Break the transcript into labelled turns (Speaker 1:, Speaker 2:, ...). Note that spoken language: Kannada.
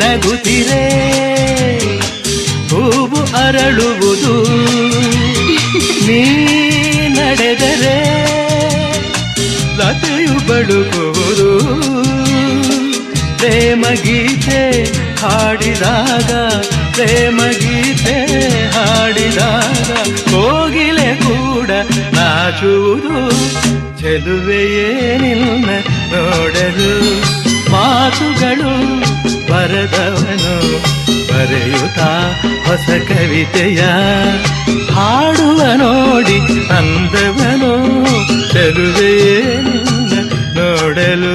Speaker 1: ನಗುತ್ತಿರೆ ಹೂವು ಅರಳುವುದು ನೀ ನಡೆದರೆ ಲತೆಯು ಬಳುಕುವುದು ಪ್ರೇಮ ಗೀತೆ ಹಾಡಿದಾಗ ಪ್ರೇಮ ಗೀತೆ ಹಾಡಿದಾಗ ಕೋಗಿಲೆ ಕೂಡ ನಾಚುವುದು ಚೆಲುವೆಯೇ ನಿನ್ನ ನೋಡಲು ಮಾತುಗಳು ಬರೆದವನು ಬರೆಯುತ್ತಾ ಹೊಸ ಕವಿತೆಯ ಹಾಡುವ ನೋಡಿ ಅಂದವನು ಚೆಲುವೆಯೇ ನಿನ್ನ ನೋಡಲು